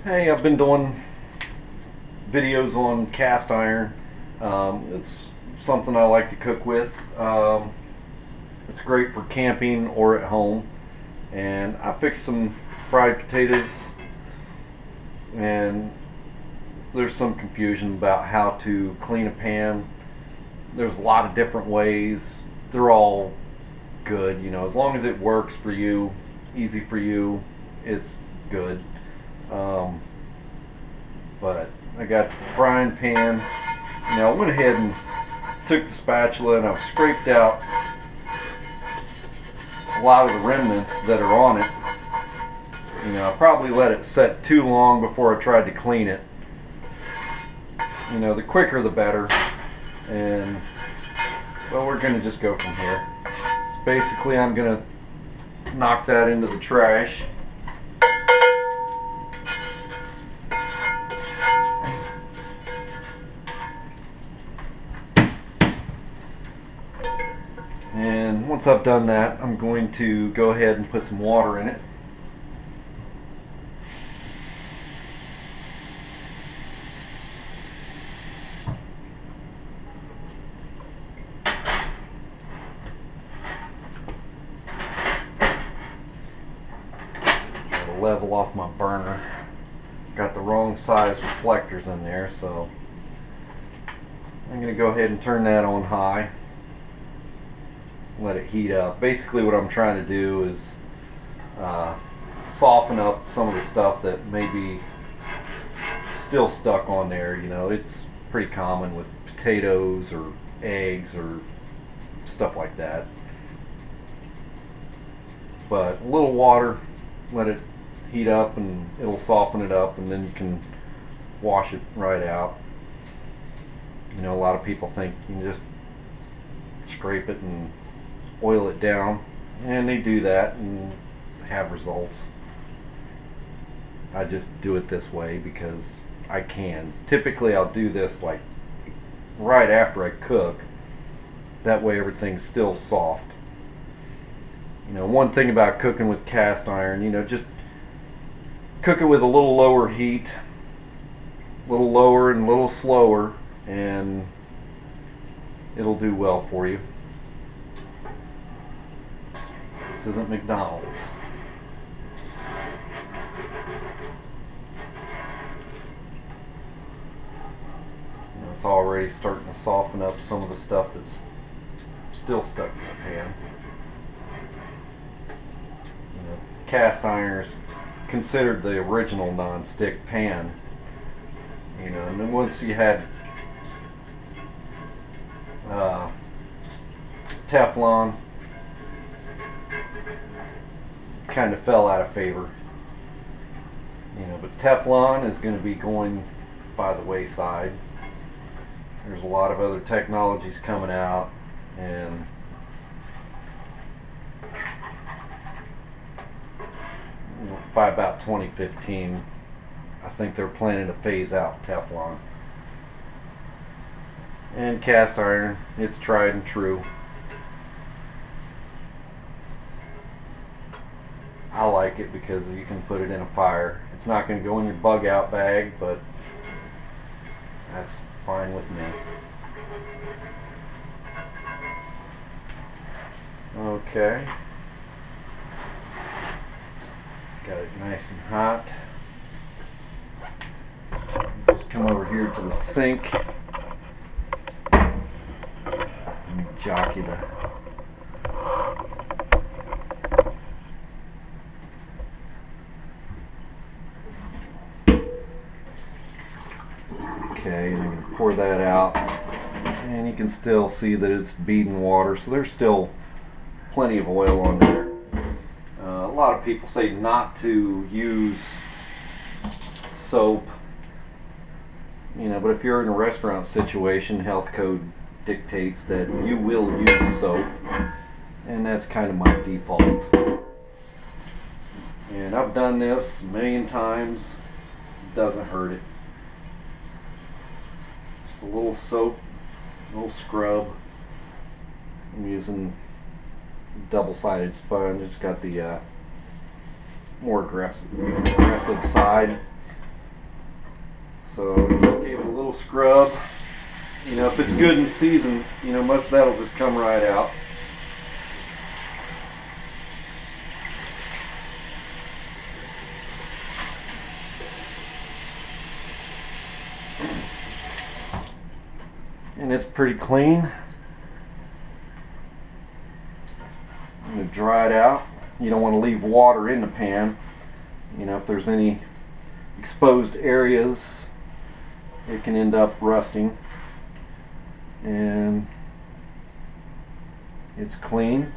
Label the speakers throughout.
Speaker 1: Hey, I've been doing videos on cast iron. It's something I like to cook with. It's great for camping or at home. And I fixed some fried potatoes, and there's some confusion about how to clean a pan. There's a lot of different ways. They're all good, as long as it works for you, easy for you, it's good. Um, but I got the frying pan. Now I went ahead and took the spatula and I've scraped out a lot of the remnants that are on it. I probably let it set too long before I tried to clean it. The quicker the better. And well, we're gonna just go from here. So basically I'm gonna knock that into the trash. And once I've done that, I'm going to go ahead and put some water in it. Try to level off my burner. Got the wrong size reflectors in there, so I'm going to go ahead and turn that on high. Let it heat up. Basically what I'm trying to do is soften up some of the stuff that may be still stuck on there. It's pretty common with potatoes or eggs or stuff like that. But a little water, let it heat up and it'll soften it up, and then you can wash it right out. A lot of people think you can just scrape it and oil it down, and they do that and have results. I just do it this way because I can. Typically I'll do this like right after I cook. That way everything's still soft. One thing about cooking with cast iron, just cook it with a little lower heat, a little lower and a little slower, and it'll do well for you. This isn't McDonald's. It's already starting to soften up some of the stuff that's still stuck in the pan. Cast iron is considered the original non-stick pan. And then once you had Teflon, kind of fell out of favor. But Teflon is going to be going by the wayside. There's a lot of other technologies coming out, and by about 2015, I think they're planning to phase out Teflon. And cast iron, it's tried and true. I like it because you can put it in a fire. It's not going to go in your bug out bag, but that's fine with me. Okay. Got it nice and hot. Just come over here to the sink. Let me jockey the Okay, and I'm going to pour that out, and you can still see that it's beading water, so there's still plenty of oil on there. A lot of people say not to use soap, but if you're in a restaurant situation, health code dictates that you will use soap, and that's kind of my default. And I've done this a million times. It doesn't hurt it. A little soap, a little scrub. I'm using double-sided sponge. It's got the more aggressive side. So just gave it a little scrub. You know, if it's good and seasoned, you know, most of that'll just come right out. And it's pretty clean. I'm going to dry it out. You don't want to leave water in the pan. You know, if there's any exposed areas, it can end up rusting. And it's clean.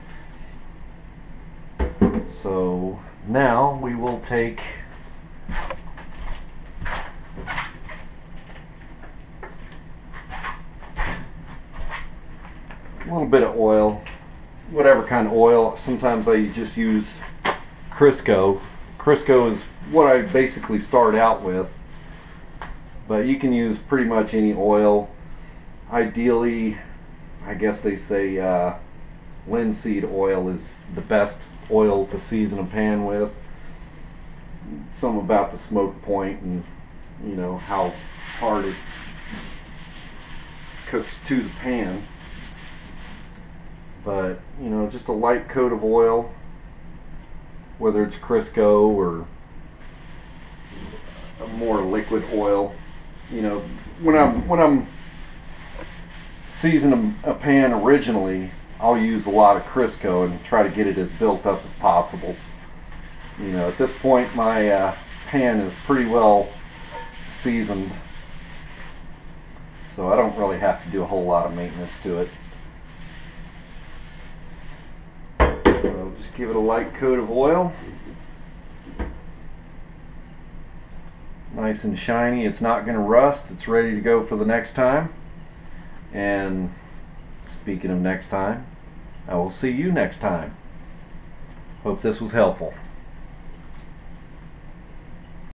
Speaker 1: So now we will take a little bit of oil, whatever kind of oil. Sometimes I just use Crisco. Crisco is what I basically start out with, but you can use pretty much any oil. Ideally, I guess they say linseed oil is the best oil to season a pan with. Something about the smoke point and, you know, how hard it cooks to the pan. But, you know, just a light coat of oil, whether it's Crisco or a more liquid oil. You know, when I'm seasoning a pan originally, I'll use a lot of Crisco and try to get it as built up as possible. You know, at this point my pan is pretty well seasoned, so I don't really have to do a whole lot of maintenance to it. So just give it a light coat of oil. It's nice and shiny. It's not going to rust. It's ready to go for the next time. And speaking of next time, I will see you next time. Hope this was helpful.